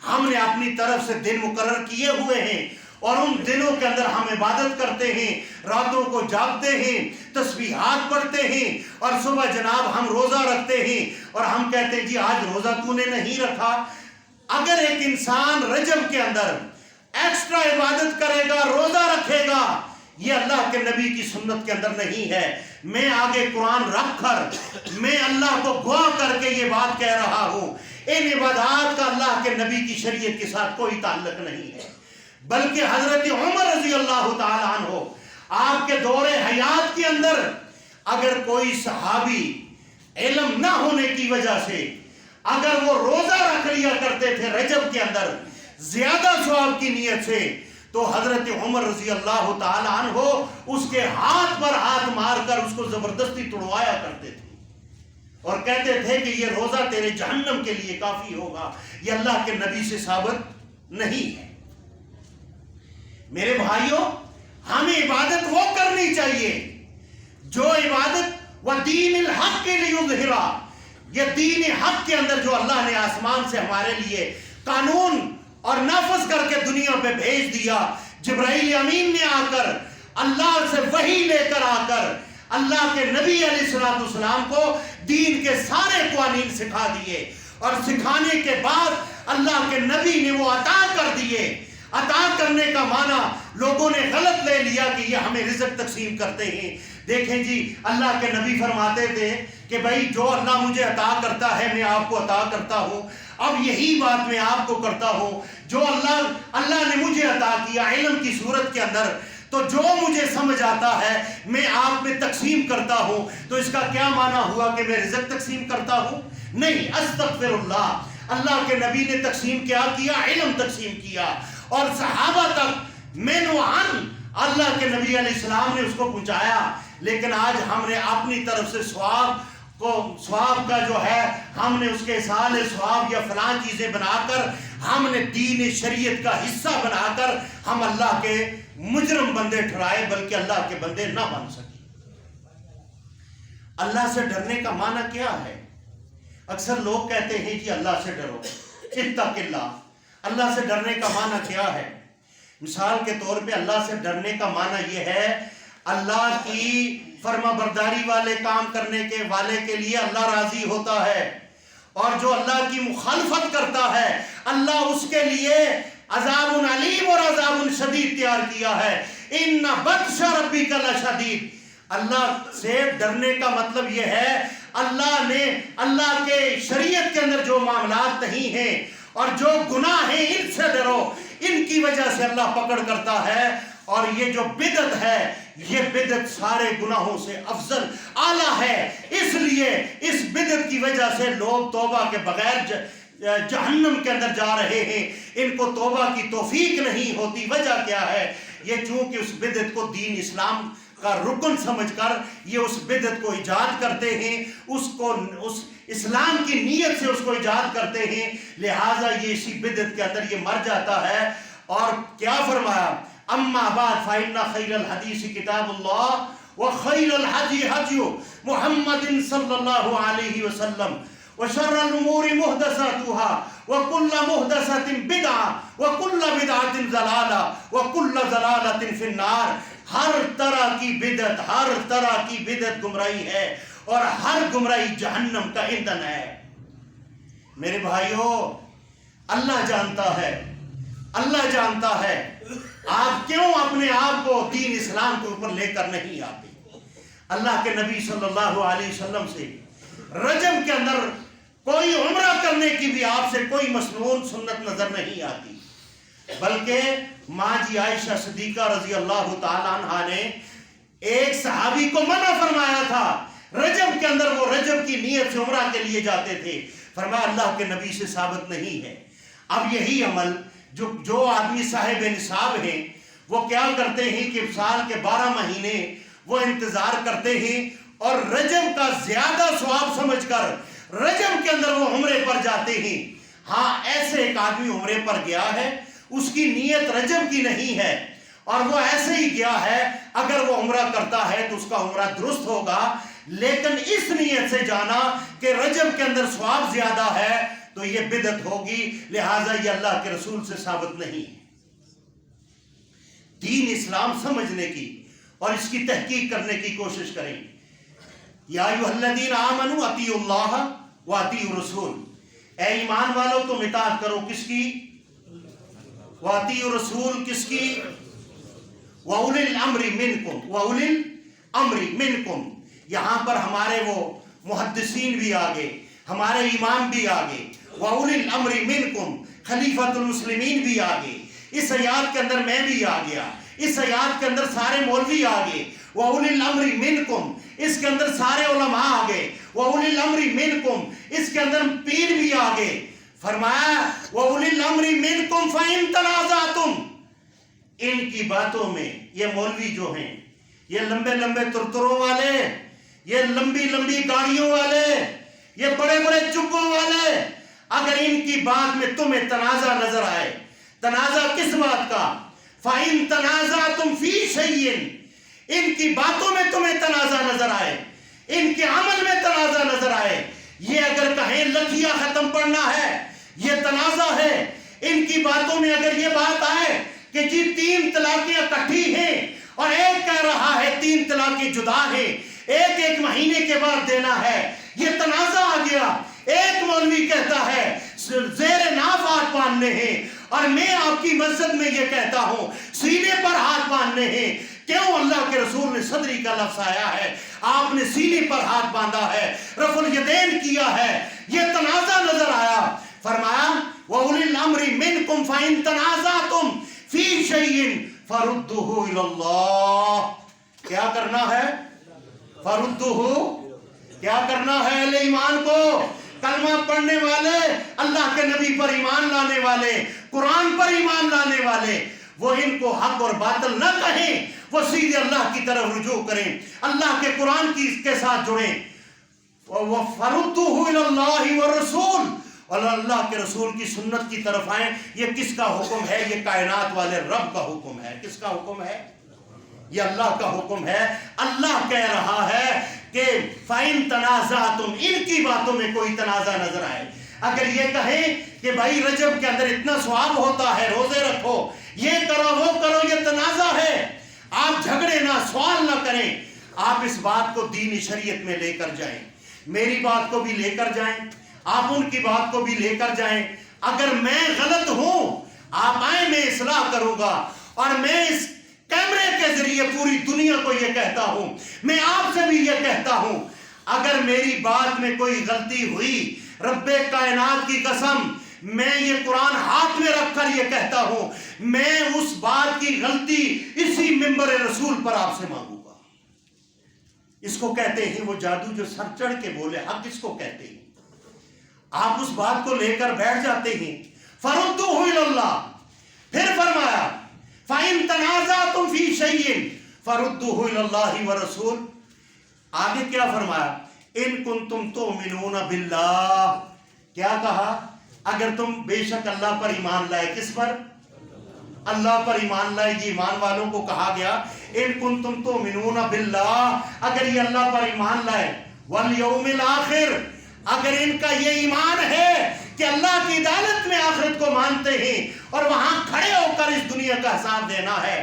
ہم نے اپنی طرف سے دن مقرر کیے ہوئے ہیں، اور ان دنوں کے اندر ہم عبادت کرتے ہیں، راتوں کو جاگتے ہیں، تسبیحات پڑھتے ہیں، اور صبح جناب ہم روزہ رکھتے ہیں، اور ہم کہتے ہیں جی آج روزہ تو نے نہیں رکھا۔ اگر ایک انسان رجب کے اندر ایکسٹرا عبادت کرے گا، روزہ رکھے گا، یہ اللہ کے نبی کی سنت کے اندر نہیں ہے۔ میں آگے قرآن رکھ کر میں اللہ کو گواہ کر کے یہ بات کہہ رہا ہوں، ان عبادات کا اللہ کے نبی کی شریعت کے ساتھ کوئی تعلق نہیں ہے، بلکہ حضرت عمر رضی اللہ تعالیٰ عنہ آپ کے دور حیات کے اندر اگر کوئی صحابی علم نہ ہونے کی وجہ سے اگر وہ روزہ رکھ لیا کرتے تھے رجب کے اندر زیادہ ثواب کی نیت سے، تو حضرت عمر رضی اللہ تعالیٰ عنہ اس کے ہاتھ پر ہاتھ مار کر اس کو زبردستی توڑوایا کرتے تھے، اور کہتے تھے کہ یہ روزہ تیرے جہنم کے لیے کافی ہوگا۔ یہ اللہ کے نبی سے ثابت نہیں ہے۔ میرے بھائیوں، ہمیں عبادت وہ کرنی چاہیے جو عبادت وَدِينِ الْحَقِّ لِيُظْهِرَ، یہ دین حق کے اندر جو اللہ نے آسمان سے ہمارے لیے قانون اور نافذ کر کے دنیا پہ بھیج دیا۔ جبرائیل امین نے آ کر اللہ سے وحی لے کر آ کر اللہ کے نبی علیہ السلام کو دین کے سارے قوانین سکھا دیے، اور سکھانے کے بعد اللہ کے نبی نے وہ عطا کر دیے۔ عطا کرنے کا معنی لوگوں نے غلط لے لیا کہ یہ ہمیں رزق تقسیم کرتے ہیں۔ دیکھیں جی، اللہ کے نبی فرماتے تھے کہ بھائی جو اللہ مجھے عطا کرتا ہے میں آپ کو عطا کرتا ہوں، اب یہی بات میں آپ کو کرتا ہوں، جو اللہ نے مجھے عطا کیا علم کی صورت کے اندر، تو جو مجھے سمجھ آتا ہے میں آپ میں تقسیم کرتا ہوں۔ تو اس کا کیا معنی ہوا کہ میں رزق تقسیم کرتا ہوں؟ نہیں، استغفر اللہ۔ اللہ کے نبی نے تقسیم کیا علم تقسیم کیا، اور صحابہ تک مینو عن اللہ کے نبی علیہ السلام نے اس کو پہنچایا۔ لیکن آج ہم نے اپنی طرف سے ثواب کا جو ہے ہم نے اس کے اصحال ثواب یا فلاں چیزیں بنا کر ہم نے دین شریعت کا حصہ بنا کر ہم اللہ کے مجرم بندے ٹھہرائے، بلکہ اللہ کے بندے نہ بن سکے۔ اللہ سے ڈرنے کا معنی کیا ہے؟ اکثر لوگ کہتے ہیں جی اللہ سے ڈرو، اتق اللہ. اللہ سے ڈرنے کا معنی کیا ہے؟ مثال کے طور پہ اللہ سے ڈرنے کا معنی یہ ہے اللہ کی فرما برداری والے کام کرنے کے والے کے لیے اللہ راضی ہوتا ہے، اور جو اللہ کی مخالفت کرتا ہے اللہ اس کے لیے عذاب علیم اور عذاب شدید تیار کیا ہے. ان بطش ربک لشدید. اللہ سے ڈرنے کا مطلب یہ ہے اللہ نے اللہ کے شریعت کے اندر جو معاملات نہیں ہیں اور جو گناہ ہیں ان سے ڈرو، ان کی وجہ سے اللہ پکڑ کرتا ہے. اور یہ جو بدعت ہے یہ بدعت سارے گناہوں سے افضل اعلیٰ ہے، اس لیے اس بدعت کی وجہ سے لوگ توبہ کے بغیر جہنم کے اندر جا رہے ہیں. ان کو توبہ کی توفیق نہیں ہوتی. وجہ کیا ہے؟ یہ چونکہ اس بدعت کو دین اسلام کا رکن سمجھ کر یہ اس بدعت کو ایجاد کرتے ہیں، اس اسلام کی نیت سے اس کو ایجاد کرتے ہیں، لہٰذا یہ اسی بدعت کے اندر یہ مر جاتا ہے. اور کیا فرمایا؟ اما بعد فإن خیر الحدیث کتاب اللہ وخیر الحدی حدی محمد صلی اللہ علیہ وسلم وشر الامور محدثاتها وكل محدثة بدعة وكل بدعة ضلالة وكل ضلالة في النار. ہر طرح کی بدعت گمراہی ہے اور ہر گمراہی جہنم کا ایندھن ہے. میرے بھائیو، اللہ جانتا ہے آپ کیوں اپنے آپ کو دین اسلام کے اوپر لے کر نہیں آتے. اللہ کے نبی صلی اللہ علیہ وسلم سے رجب کے اندر کوئی عمرہ کرنے کی بھی آپ سے کوئی مسنون سنت نظر نہیں آتی، بلکہ ماں جی عائشہ صدیقہ رضی اللہ تعالیٰ عنہ نے ایک صحابی کو منع فرمایا تھا. رجب کے اندر وہ رجب کی نیت سے عمرہ کے لیے جاتے تھے. فرمایا اللہ کے نبی سے ثابت نہیں ہے. اب یہی عمل جو آدمی صاحب نصاب ہیں وہ کیا کرتے ہیں کہ سال کے 12 مہینے وہ انتظار کرتے ہیں اور رجب کا زیادہ ثواب سمجھ کر رجب کے اندر وہ عمرے پر جاتے ہیں. ہاں، ایسے ایک آدمی عمرے پر گیا ہے، اس کی نیت رجب کی نہیں ہے اور وہ ایسے ہی گیا ہے، اگر وہ عمرہ کرتا ہے تو اس کا عمرہ درست ہوگا، لیکن اس نیت سے جانا کہ رجب کے اندر ثواب زیادہ ہے تو یہ بدعت ہوگی. لہٰذا یہ اللہ کے رسول سے ثابت نہیں. دین اسلام سمجھنے کی اور اس کی تحقیق کرنے کی کوشش کریں. یا ایھا الذین آمنوا اطیعوا اللہ واطیعوا الرسول. اے ایمان والو تم اطاعت کرو کس کی؟ واطیعوا الرسول کس کی؟ وَأُولِي الْأَمْرِ مِنْكُمْ وَأُولِي الْأَمْرِ مِنْكُمْ. یہاں پر ہمارے وہ محدثین بھی آگے، ہمارے امام بھی آگے، وَأُولِي الْأَمْرِ مِنْكُمْ خلیفۃ المسلمین بھی آگے. اس آیات کے اندر میں بھی آ گیا، اس آیات کے اندر سارے مولوی آگے. وَأُولِي الْأَمْرِ مِنْكُمْ اس کے اندر سارے علماء آگے. وَأُولِي الْأَمْرِ مِنْكُمْ اس کے اندر پیر بھی آگے. فرمایا وَأُولِي الْأَمْرِ مِنْكُمْ فَإِن تَنَازَعْتُمْ. ان کی باتوں میں یہ مولوی جو ہیں، یہ لمبے لمبے ترتروں والے، یہ لمبی لمبی گاڑیوں والے، یہ بڑے بڑے چبوں والے، اگر ان کی بات میں تمہیں تنازع نظر آئے، تنازع کس بات کا؟ فَإِن تَنَازَعْتُمْ فِي شَيْءٍ ان کی باتوں میں تمہیں تنازع نظر آئے، ان کے عمل میں تنازع نظر آئے، یہ اگر کہیں لکھیا ختم پڑھنا ہے یہ تنازع ہے. ان کی باتوں میں اگر یہ بات آئے کہ جی 3 طلاقیں اکٹھی ہیں اور ایک کہہ رہا ہے 3 طلاقیں جدا ہیں، ایک مہینے کے بعد دینا ہے، یہ تنازع آ گیا. ایک مولوی کہتا ہے زیر ناف ہاتھ باندھنے ہیں اور میں آپ کی مسجد میں یہ کہتا ہوں سینے پر ہاتھ باندھنے ہیں. کیوں؟ اللہ کے رسول نے صدری کا لفظ آیا ہے، آپ نے سینے پر ہاتھ باندھا ہے، رفع الیدین کیا ہے، یہ تنازع نظر آیا. فرمایا وَأُولِي الْأَمْرِ مِنْكُمْ فَإِن تَنَازَعْتُمْ فِي شَيْءٍ فَرُدُّوهُ إِلَى اللَّهِ. کیا کرنا ہے؟ فَرُدُّوهُ. کیا کرنا ہے اہل ایمان کو؟ کلمہ پڑھنے والے، اللہ کے نبی پر ایمان لانے والے، قرآن پر ایمان لانے والے، وہ ان کو حق اور باطل نہ کہیں، وہ سیدھے اللہ کی طرف رجوع کریں، اللہ کے قرآن کے ساتھ جڑیں. فَرُدُّوهُ إِلَى اللَّهِ وَالرَّسُولِ اور اللہ کے رسول کی سنت کی طرف آئیں. یہ کس کا حکم ہے؟ یہ کائنات والے رب کا حکم ہے. کس کا حکم ہے؟ یہ اللہ کا حکم ہے. اللہ کہہ رہا ہے کہ فَإِن تَنَازَعْتُمْ، ان کی باتوں میں کوئی تنازع نظر آئے. اگر یہ کہیں کہ بھائی رجب کے اندر اتنا ثواب ہوتا ہے، روزے رکھو، یہ کرو وہ کرو، یہ تنازع ہے، آپ جھگڑے نہ، سوال نہ کریں. آپ اس بات کو دین شریعت میں لے کر جائیں، میری بات کو بھی لے کر جائیں، آپ ان کی بات کو بھی لے کر جائیں. اگر میں غلط ہوں آپ آئیں، میں اصلاح کروں گا. اور میں اس کیمرے کے ذریعے پوری دنیا کو یہ کہتا ہوں، میں آپ سے بھی یہ کہتا ہوں، اگر میری بات میں کوئی غلطی ہوئی، رب کائنات کی قسم میں یہ قرآن ہاتھ میں رکھ کر یہ کہتا ہوں، میں اس بات کی غلطی اسی منبر رسول پر آپ سے مانگوں گا. اس کو کہتے ہیں وہ جادو جو سر چڑھ کے بولے، حق اس کو کہتے ہیں. آپ اس بات کو لے کر بیٹھ جاتے ہیں. فَرُدُّوهُ إِلَى اللَّهِ، پھر فرمایا فَإِن تَنَازَعْتُمْ فِي شَيْءٍ فَرُدُّوهُ إِلَى اللَّهِ وَرَسُولِهِ. آگے کیا فرمایا؟ إِن كُنتُمْ تُؤْمِنُونَ بِاللَّهِ. کیا کہا؟ اگر تم بے شک اللہ پر ایمان لائے. کس پر؟ اللہ پر ایمان لائے. یہ ایمان والوں کو کہا گیا ان کنتم تؤمنون باللہ، اگر یہ اللہ پر ایمان لائے، والیوم الآخر، اگر ان کا یہ ایمان ہے کہ اللہ کی عدالت میں آخرت کو مانتے ہیں اور وہاں کھڑے ہو کر اس دنیا کا حساب دینا ہے،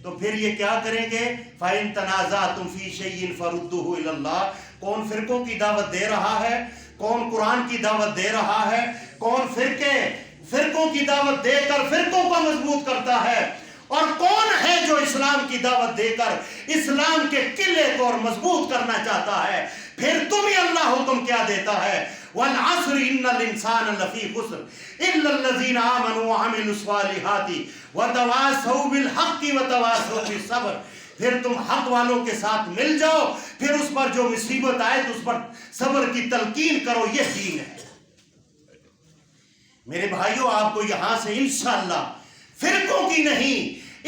تو پھر یہ کیا کریں گے؟ فَإِن تَنَازَعْتُمْ فِي شَيْءٍ فَرُدُّوهُ إِلَى اللَّهِ. کون فرقوں کی دعوت دے رہا ہے؟ کون قرآن کی دعوت دے رہا ہے؟ کون فرقوں کی دعوت دے کر فرقوں کو مضبوط کرتا ہے؟ اور کون ہے جو اسلام کی دعوت دے کر اسلام کے قلعے کو اور مضبوط کرنا چاہتا ہے؟ پھر تمہیں اللہ حکم کیا دیتا ہے؟ وَالْعَصْرِ إِنَّ الْإِنسَانَ لَفِي خُسْرٍ إِلَّا الَّذِينَ آمَنُوا وَعَمِلُوا الصَّالِحَاتِ وَتَوَاصَوْا بِالْحَقِّ وَتَوَاصَوْا بِالصَّبْرِ. پھر تم حق والوں کے ساتھ مل جاؤ، پھر اس پر جو مصیبت آئے تو اس پر صبر کی تلقین کرو. یہ دین ہے. میرے بھائیوں، آپ کو یہاں سے انشاءاللہ فرقوں کی نہیں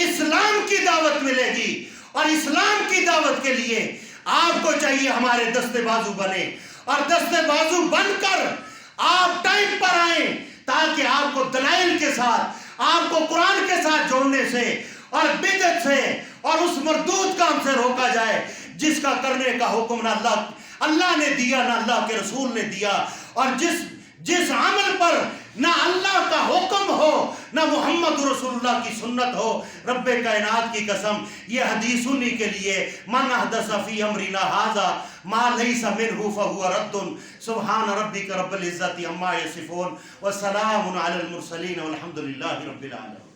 اسلام کی دعوت ملے گی. اور اسلام کی دعوت کے لیے آپ کو چاہیے ہمارے دستے بازو بنے، اور دستے بازو بن کر آپ ٹائم پر آئیں تاکہ آپ کو دلائل کے ساتھ، آپ کو قرآن کے ساتھ جوڑنے سے اور بدعت سے اور اس مردود کام سے روکا جائے جس کا کرنے کا حکم نہ اللہ نے دیا، نہ اللہ کے رسول نے دیا. اور جس عمل پر نہ اللہ کا حکم ہو نہ محمد رسول اللہ کی سنت ہو، رب کائنات کی قسم یہ حدیث انہی کے لیے، من احدث فی امرنا ھذا ما لیس منہ فہو رد. سبحان ربک رب العزت عما یصفون وسلام علی المرسلین والحمد للہ رب العالمین.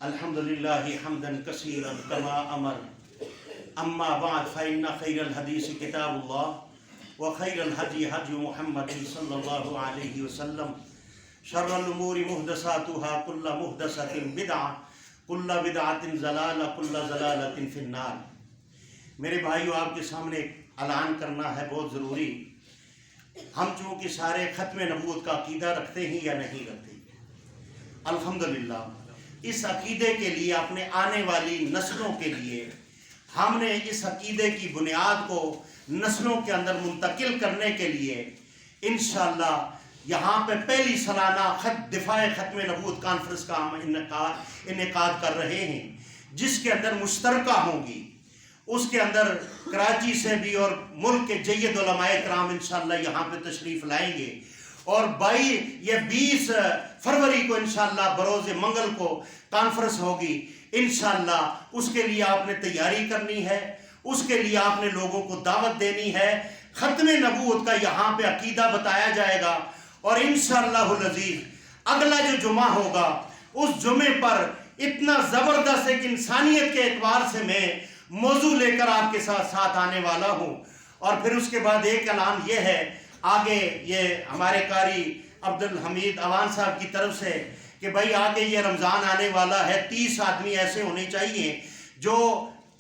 الحمدللہ حمدا کثیرا کما امر. اما بعد فإن خیر الحدیث کتاب اللہ وخیر الہدی ہدی محمد صلی اللہ علیہ وسلم. شر الامور محدثاتها کل محدثۃ بدعہ کل بدعۃ ضلالہ کل ضلالۃ فی النار. میرے بھائیو، آپ کے سامنے ایک اعلان کرنا ہے بہت ضروری. ہم چونکہ سارے ختم نبوت کا عقیدہ رکھتے ہیں یا نہیں رکھتے، الحمدللہ اس عقیدے کے لیے اپنے آنے والی نسلوں کے لیے ہم نے اس عقیدے کی بنیاد کو نسلوں کے اندر منتقل کرنے کے لیے انشاءاللہ یہاں پہ پہلی سالانہ دفاع ختم نبوت کانفرنس کا ہم انعقاد کر رہے ہیں، جس کے اندر مشترکہ ہوں گی. اس کے اندر کراچی سے بھی اور ملک کے جید علماء کرام انشاءاللہ یہاں پہ تشریف لائیں گے. اور 20 فروری کو انشاءاللہ بروز منگل کو کانفرنس ہوگی. انشاءاللہ اس کے لیے آپ نے تیاری کرنی ہے، اس کے لیے آپ نے لوگوں کو دعوت دینی ہے. ختم نبوت کا یہاں پہ عقیدہ بتایا جائے گا. اور انشاءاللہ العزیز اگلا جو جمعہ ہوگا اس جمعے پر اتنا زبردست ایک انسانیت کے اعتبار سے میں موضوع لے کر آپ کے ساتھ آنے والا ہوں. اور پھر اس کے بعد ایک اعلان یہ ہے، آگے یہ ہمارے قاری عبدالحمید اوان صاحب کی طرف سے کہ بھائی آگے یہ رمضان آنے والا ہے، 30 آدمی ایسے ہونے چاہیے جو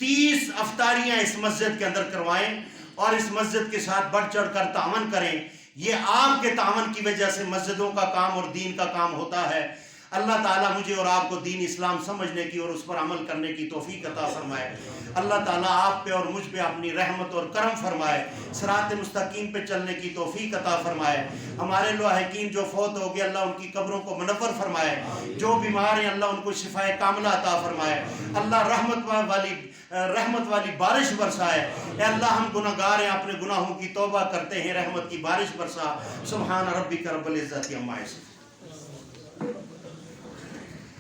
30 افطاریاں اس مسجد کے اندر کروائیں اور اس مسجد کے ساتھ بڑھ چڑھ کر تعاون کریں. یہ آپ کے تعاون کی وجہ سے مسجدوں کا کام اور دین کا کام ہوتا ہے. اللہ تعالیٰ مجھے اور آپ کو دین اسلام سمجھنے کی اور اس پر عمل کرنے کی توفیق عطا فرمائے۔ اللہ تعالیٰ آپ پہ اور مجھ پہ اپنی رحمت اور کرم فرمائے، صراط مستقیم پہ چلنے کی توفیق عطا فرمائے۔ ہمارے لاحقین جو فوت ہو گئے اللہ ان کی قبروں کو منور فرمائے، جو بیمار ہیں اللہ ان کو شفائے کاملہ عطا فرمائے۔ اللہ رحمت والی بارش برسائے۔ اے اللہ ہم گناہگار ہیں، اپنے گناہوں کی توبہ کرتے ہیں، رحمت کی بارش برسا۔ سبحان ربک رب العزت عما یصفون۔